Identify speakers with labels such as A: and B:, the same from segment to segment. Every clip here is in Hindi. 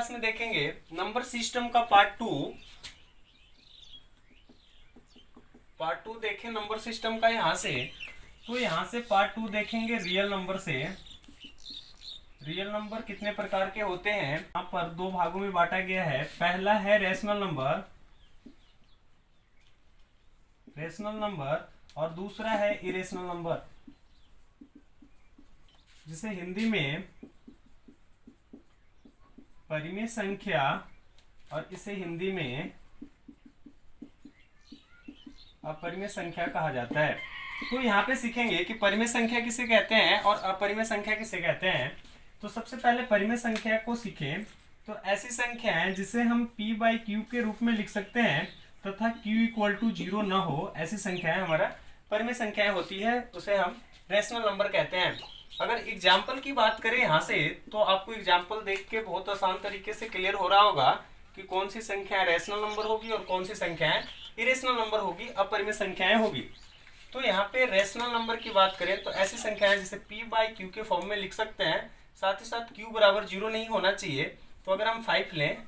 A: क्लास में देखेंगे नंबर सिस्टम का पार्ट टू देखें नंबर सिस्टम का यहाँ से। तो यहाँ से पार्ट टू देखेंगे रियल नंबर से। रियल नंबर कितने प्रकार के होते हैं यहाँ पर दो भागों में बांटा गया है। पहला है रेशनल नंबर और दूसरा है इरेशनल नंबर, जिसे हिंदी में परिमेय संख्या और इसे हिंदी में अपरिमेय संख्या कहा जाता है। तो यहाँ पे सीखेंगे कि परिमेय संख्या किसे कहते हैं और अपरिमेय संख्या किसे कहते हैं। तो सबसे पहले परिमेय संख्या को सीखें। तो ऐसी संख्या है जिसे हम p/q के रूप में लिख सकते हैं तथा q = 0 न हो, ऐसी संख्याएं हमारा परिमेय संख्याएं होती है, उसे हम रेशनल नंबर कहते हैं। अगर एग्जाम्पल की बात करें यहाँ से, तो आपको एग्जाम्पल देख के बहुत आसान तरीके से क्लियर हो रहा होगा कि कौन सी संख्या रेशनल नंबर होगी और कौन सी संख्याएं इरेशनल नंबर होगी, अपरिमेय संख्याएं होगी। तो यहाँ पे रेशनल नंबर की बात करें तो ऐसी संख्याएं जिसे p/q के फॉर्म में लिख सकते हैं, साथ ही साथ q = 0 नहीं होना चाहिए। तो अगर हम 5 लें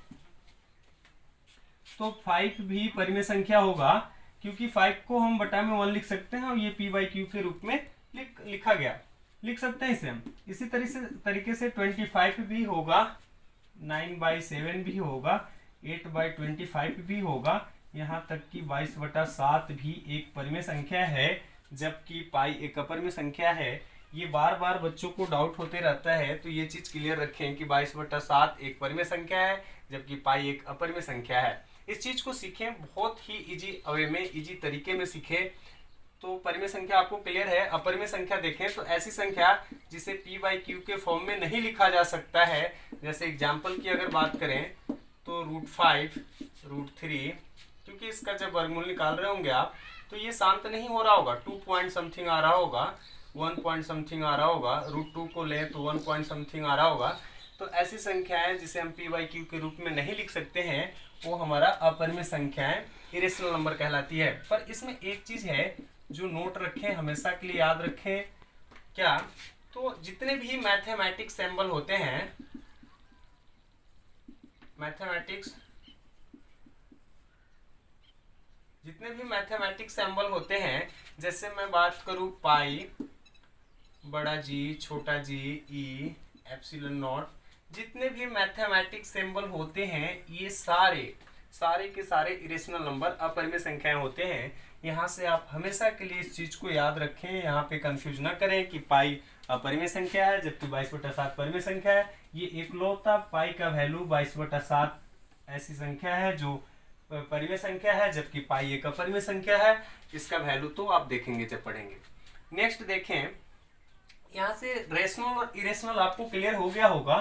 A: तो 5 भी परिमेय संख्या होगा, क्योंकि 5 को हम बटा में 1 लिख सकते हैं और ये p/q के रूप में लिख सकते हैं इसे हम। इसी तरीके से 25 भी होगा, 9/7 भी होगा, 8/25 भी होगा, यहाँ तक कि 22/7 भी एक परिमेय संख्या है, जबकि पाई एक अपरिमेय संख्या है। ये बार बार बच्चों को डाउट होते रहता है, तो ये चीज क्लियर रखें कि 22/7 एक परिमेय संख्या है जबकि पाई एक अपरिमेय संख्या है। इस चीज को सीखें, बहुत ही इजी वे में, इजी तरीके में सीखें। तो परिमेय संख्या आपको क्लियर है। अपरिमेय संख्या देखें तो ऐसी संख्या जिसे p/q के फॉर्म में नहीं लिखा जा सकता है। जैसे एग्जाम्पल की अगर बात करें तो √5, √3, क्योंकि इसका जब वर्गमूल निकाल रहे होंगे आप तो ये शांत नहीं हो रहा होगा, 2 पॉइंट समथिंग आ रहा होगा, 1 पॉइंट समथिंग आ रहा होगा। √2 को लें तो 1 पॉइंट समथिंग आ रहा होगा। तो ऐसी संख्याएं जिसे हम p/q के रूप में नहीं लिख सकते हैं, वो हमारा अपरिमेय संख्याएं इरेशनल नंबर कहलाती है। पर इसमें एक चीज है जो नोट रखें, हमेशा के लिए याद रखें। क्या? तो जितने भी मैथमेटिक्स सिंबल होते हैं, जितने भी मैथमेटिक्स सिंबल होते हैं, जैसे मैं बात करूं पाई, बड़ा जी, छोटा जी, ई, एप्सिलॉन0, जितने भी मैथमेटिक्स सिंबल होते हैं ये सारे के सारे इरेशनल नंबर, अपरिमेय संख्याएं होते हैं। यहाँ से आप हमेशा के लिए इस चीज को याद रखें, यहाँ पे कंफ्यूज ना करें कि पाई अपरिमेय संख्या है जबकि 22/7 परिमेय संख्या है। ये एकलौता पाई का वैल्यू 22/7 ऐसी संख्या है जो परिमेय संख्या है, जबकि पाई एक अपरिमेय संख्या है। इसका वैल्यू तो आप देखेंगे जब पढ़ेंगे। नेक्स्ट देखें, यहाँ से रेशनल और इरेशनल आपको क्लियर हो गया होगा,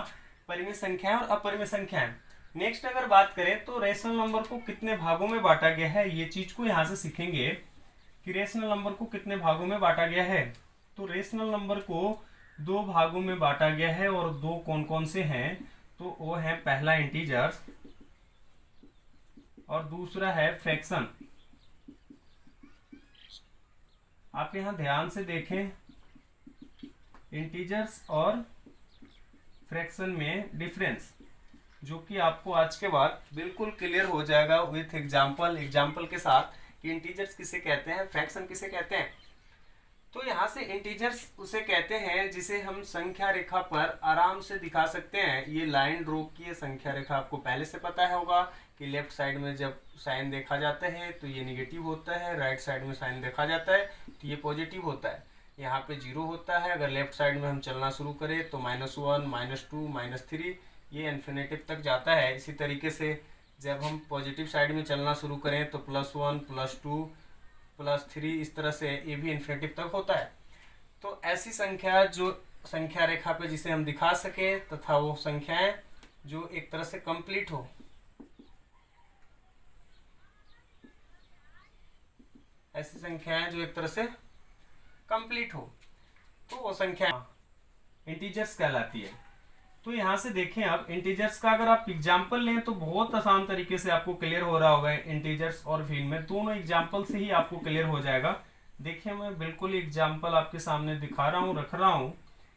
A: परिमेय संख्याएं और अपरिमेय संख्याएं। नेक्स्ट अगर बात करें तो रेशनल नंबर को कितने भागों में बांटा गया है, ये चीज को यहाँ से सीखेंगे कि रेशनल नंबर को कितने भागों में बांटा गया है। तो रेशनल नंबर को 2 भागों में बांटा गया है और 2 कौन कौन से हैं, तो वो है पहला इंटीजर्स और दूसरा है फ्रैक्शन। आप यहाँ ध्यान से देखें, इंटीजर्स और फ्रैक्शन में डिफरेंस, जो कि आपको आज के बाद बिल्कुल क्लियर हो जाएगा विथ एग्जाम्पल के साथ कि इंटीजर्स किसे कहते हैं, फ्रैक्शन किसे कहते हैं। तो यहाँ से इंटीजर्स उसे कहते हैं जिसे हम संख्या रेखा पर आराम से दिखा सकते हैं। ये लाइन ड्रॉ की है संख्या रेखा, आपको पहले से पता होगा कि लेफ्ट साइड में जब साइन देखा जाता है तो ये नेगेटिव होता है, राइट साइड में साइन देखा जाता है तो ये पॉजिटिव होता है। यहाँ पे 0 होता है। अगर लेफ्ट साइड में हम चलना शुरू करें तो -1, -2, -3, ये इन्फिनेटिव तक जाता है। इसी तरीके से जब हम पॉजिटिव साइड में चलना शुरू करें तो +1, +2, +3, इस तरह से ये भी इन्फिनेटिव तक होता है। तो ऐसी संख्या जो संख्या रेखा पे जिसे हम दिखा सके, तथा वो संख्याएं जो एक तरह से कंप्लीट हो, ऐसी संख्याएं जो एक तरह से कंप्लीट हो, तो वो संख्या इंटीजर्स कहलाती है। तो यहाँ से देखें आप इंटीजर्स का अगर आप एग्जाम्पल लें तो बहुत आसान तरीके से आपको क्लियर हो रहा होगा। इंटीजर्स और फिल्ड में दोनों एग्जाम्पल से ही आपको क्लियर हो जाएगा। देखिए मैं बिल्कुल एग्जाम्पल आपके सामने दिखा रहा हूँ, रख रहा हूँ।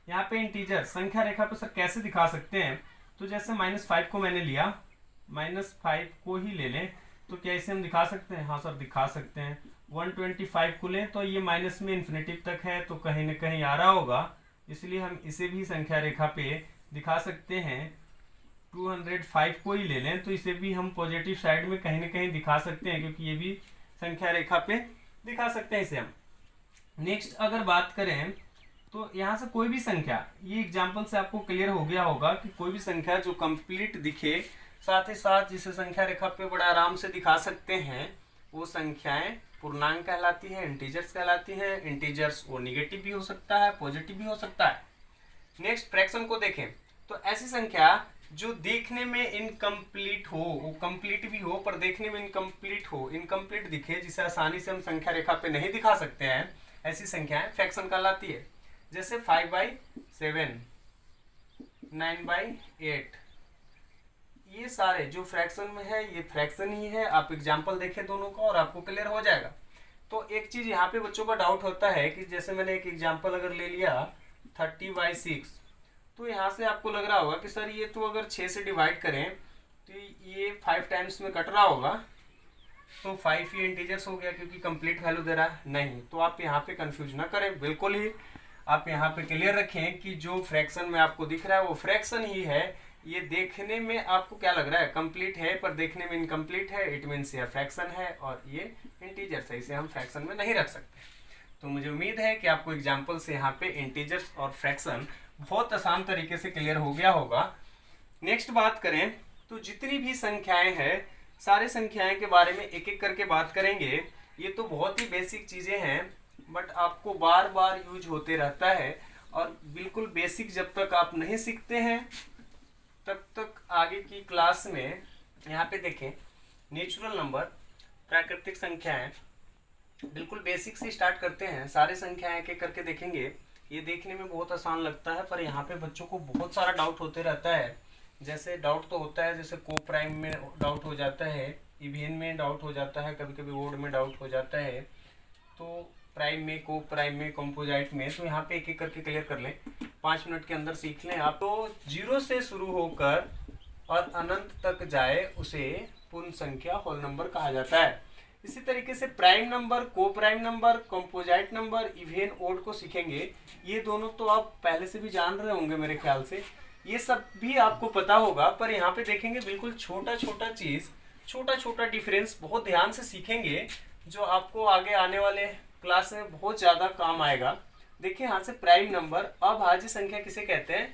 A: यहाँ पे इंटीजर संख्या रेखा पे सर कैसे दिखा सकते हैं, तो जैसे -5 को मैंने लिया, -5 को ही ले लें तो क्या इसे हम दिखा सकते हैं? हाँ सर दिखा सकते हैं। 125 को लें तो ये माइनस में इन्फिनेटिव तक है तो कहीं ना कहीं आ रहा होगा, इसलिए हम इसे भी संख्या रेखा पे दिखा सकते हैं। 205 को ही ले लें तो इसे भी हम पॉजिटिव साइड में कहीं ना कहीं दिखा सकते हैं, क्योंकि ये भी संख्या रेखा पे दिखा सकते हैं इसे हम। नेक्स्ट अगर बात करें तो यहाँ से कोई भी संख्या, ये एग्जाम्पल से आपको क्लियर हो गया होगा कि कोई भी संख्या जो कंप्लीट दिखे, साथ ही साथ जिसे संख्या रेखा पे बड़ा आराम से दिखा सकते हैं, वो संख्याएं पूर्णांक कहलाती है, इंटीजर्स कहलाती हैं। इंटीजर्स वो निगेटिव भी हो सकता है, पॉजिटिव भी हो सकता है। नेक्स्ट फ्रैक्शन को देखें तो ऐसी संख्या जो देखने में इनकम्प्लीट हो, वो कंप्लीट भी हो पर देखने में इनकम्प्लीट हो, इनकम्प्लीट दिखे, जिसे आसानी से हम संख्या रेखा पे नहीं दिखा सकते हैं, ऐसी संख्याएं फ्रैक्शन कहलाती है। जैसे 5/7, 9/8, ये सारे जो फ्रैक्शन में है ये फ्रैक्शन ही है। आप एग्जाम्पल देखें दोनों का और आपको क्लियर हो जाएगा। तो एक चीज यहाँ पे बच्चों का डाउट होता है कि जैसे मैंने एक एग्जाम्पल अगर ले लिया 30/6, तो यहाँ से आपको लग रहा होगा कि सर ये तो अगर 6 से डिवाइड करें तो ये 5 टाइम्स में कट रहा होगा, तो 5 ही इंटीजर्स हो गया क्योंकि कंप्लीट वैल्यू दे रहा है। नहीं, तो आप यहाँ पे कंफ्यूज ना करें, बिल्कुल ही आप यहाँ पे क्लियर रखें कि जो फ्रैक्शन में आपको दिख रहा है वो फ्रैक्शन ही है। ये देखने में आपको क्या लग रहा है? कंप्लीट है, पर देखने में इनकम्प्लीट है, इट मीन्स ये फ्रैक्शन है और ये इंटीजर्स है, इसे हम फ्रैक्शन में नहीं रख सकते। तो मुझे उम्मीद है कि आपको एग्जाम्पल से यहाँ पे इंटीजर्स और फ्रैक्शन बहुत आसान तरीके से क्लियर हो गया होगा। नेक्स्ट बात करें तो जितनी भी संख्याएं हैं, सारे संख्याएं के बारे में एक एक करके बात करेंगे। ये तो बहुत ही बेसिक चीज़ें हैं, बट आपको बार बार यूज होते रहता है, और बिल्कुल बेसिक जब तक आप नहीं सीखते हैं तब तक आगे की क्लास में, यहाँ पे देखें नेचुरल नंबर, प्राकृतिक संख्याएं, बिल्कुल बेसिक से स्टार्ट करते हैं। सारे संख्याएं एक एक करके देखेंगे। ये देखने में बहुत आसान लगता है, पर यहाँ पे बच्चों को बहुत सारा डाउट होते रहता है। जैसे डाउट तो होता है, जैसे को प्राइम में डाउट हो जाता है, इवन में डाउट हो जाता है, कभी कभी ओड में डाउट हो जाता है, तो प्राइम में, को प्राइम में, कंपोजिट में। तो यहाँ पे एक एक करके क्लियर कर लें, 5 मिनट के अंदर सीख लें आप। तो 0 से शुरू होकर और अनंत तक जाए उसे पूर्ण संख्या, होल नंबर कहा जाता है। इसी तरीके से prime number, coprime number, composite number, even, odd को सीखेंगे। ये दोनों तो आप पहले से भी जान रहे होंगे मेरे ख्याल से, ये सब भी आपको पता होगा। पर यहाँ पे देखेंगे बिल्कुल छोटा छोटा चीज, छोटा छोटा डिफरेंस बहुत ध्यान से सीखेंगे, जो आपको आगे आने वाले क्लास में बहुत ज्यादा काम आएगा। देखिए यहाँ से प्राइम नंबर अभाज्य संख्या किसे कहते हैं,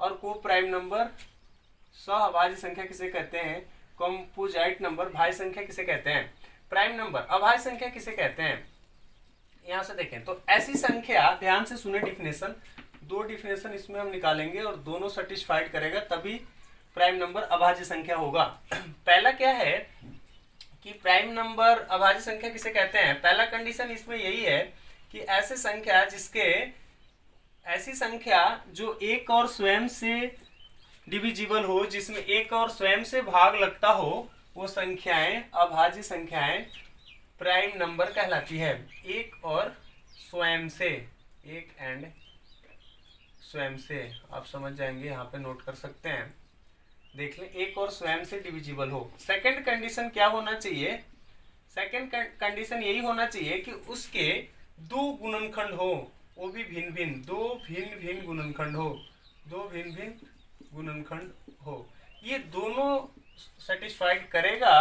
A: और को प्राइम नंबर सहअभाज्य संख्या किसे कहते हैं, कंपोजिट नंबर भाज्य संख्या किसे कहते हैं, प्राइम नंबर अभाज्य संख्या किसे कहते हैं। यहाँ से देखें तो ऐसी संख्या, ध्यान से सुने डिफिनेशन, 2 डिफिनेशन इसमें हम निकालेंगे और दोनों सेटिस्फाइड करेगा तभी प्राइम नंबर अभाज्य संख्या होगा। पहला क्या है कि प्राइम नंबर अभाज्य संख्या किसे कहते हैं। पहला कंडीशन इसमें यही है कि ऐसे संख्या ऐसी संख्या जो एक और स्वयं से डिविजिबल हो, जिसमें एक और स्वयं से भाग लगता हो, वो संख्याएं अभाज्य संख्याएं प्राइम नंबर कहलाती है। एक और स्वयं से, एक एंड स्वयं से, आप समझ जाएंगे, यहाँ पे नोट कर सकते हैं, देख लें, एक और स्वयं से डिविजिबल हो। सेकंड कंडीशन क्या होना चाहिए, सेकंड कंडीशन यही होना चाहिए कि उसके 2 गुणनखंड हो, वो भी भिन्न भिन्न, 2 भिन्न भिन्न गुणनखंड हो, 2 भिन्न भिन्न गुणनखंड हो। ये दोनों सेटिस्फाइड करेगा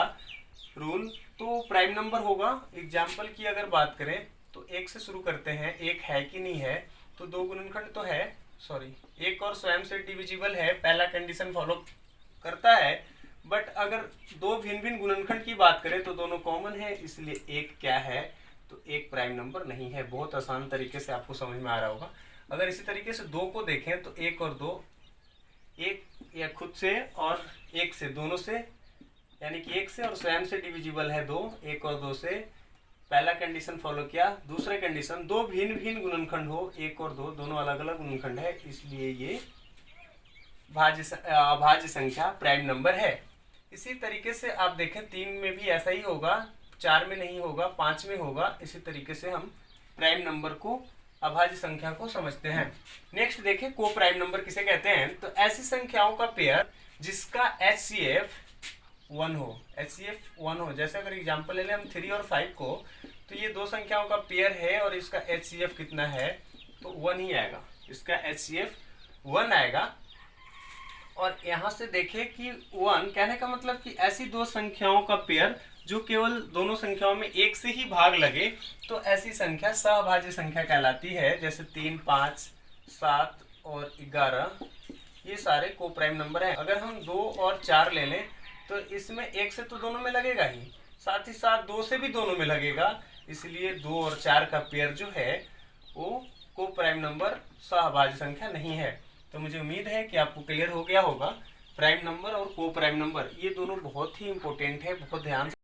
A: रूल तो प्राइम नंबर होगा। एग्जाम्पल की अगर बात करें तो 1 से शुरू करते हैं, 1 है कि नहीं है, तो 2 गुणनखंड तो है, सॉरी, एक और स्वयं से डिविजिबल है, पहला कंडीशन फॉलो करता है। बट अगर 2 भिन्न भिन्न गुणनखंड की बात करें तो दोनों कॉमन है, इसलिए 1 क्या है, तो 1 प्राइम नंबर नहीं है। बहुत आसान तरीके से आपको समझ में आ रहा होगा। अगर इसी तरीके से 2 को देखें तो 1 और 2, 1 या खुद से और 1 से, दोनों से, यानी कि 1 से और स्वयं से डिविजिबल है 2, 1 और 2 से, पहला कंडीशन फॉलो किया। दूसरा कंडीशन 2 भिन्न भिन्न गुणनखंड हो, 1 और 2 दोनों अलग अलग गुणनखंड है, इसलिए ये अभाज्य संख्या प्राइम नंबर है। इसी तरीके से आप देखें 3 में भी ऐसा ही होगा, 4 में नहीं होगा, 5 में होगा। इसी तरीके से हम प्राइम नंबर को अभाज्य संख्या को समझते हैं। नेक्स्ट देखिए को प्राइम नंबर किसे कहते हैं। तो ऐसी संख्याओं का पेयर जिसका HCF 1 हो, HCF 1 हो। जैसे अगर एग्जांपल ले लें हम 3 और 5 को, तो ये दो संख्याओं का पेयर है और इसका HCF कितना है, तो 1 ही आएगा, इसका HCF 1 आएगा। और यहाँ से देखें कि 1 कहने का मतलब कि ऐसी दो संख्याओं का पेयर जो केवल दोनों संख्याओं में एक से ही भाग लगे, तो ऐसी संख्या सहभाज्य संख्या कहलाती है। जैसे 3, 5, 7 और 11 ये सारे को प्राइम नंबर हैं। अगर हम 2 और 4 ले लें तो इसमें एक से तो दोनों में लगेगा ही, साथ ही साथ 2 से भी दोनों में लगेगा, इसलिए 2 और 4 का पेयर जो है वो को प्राइम नंबर सहभाज्य संख्या नहीं है। तो मुझे उम्मीद है कि आपको क्लियर हो गया होगा। प्राइम नंबर और को प्राइम नंबर ये दोनों बहुत ही इंपॉर्टेंट है, बहुत ध्यान से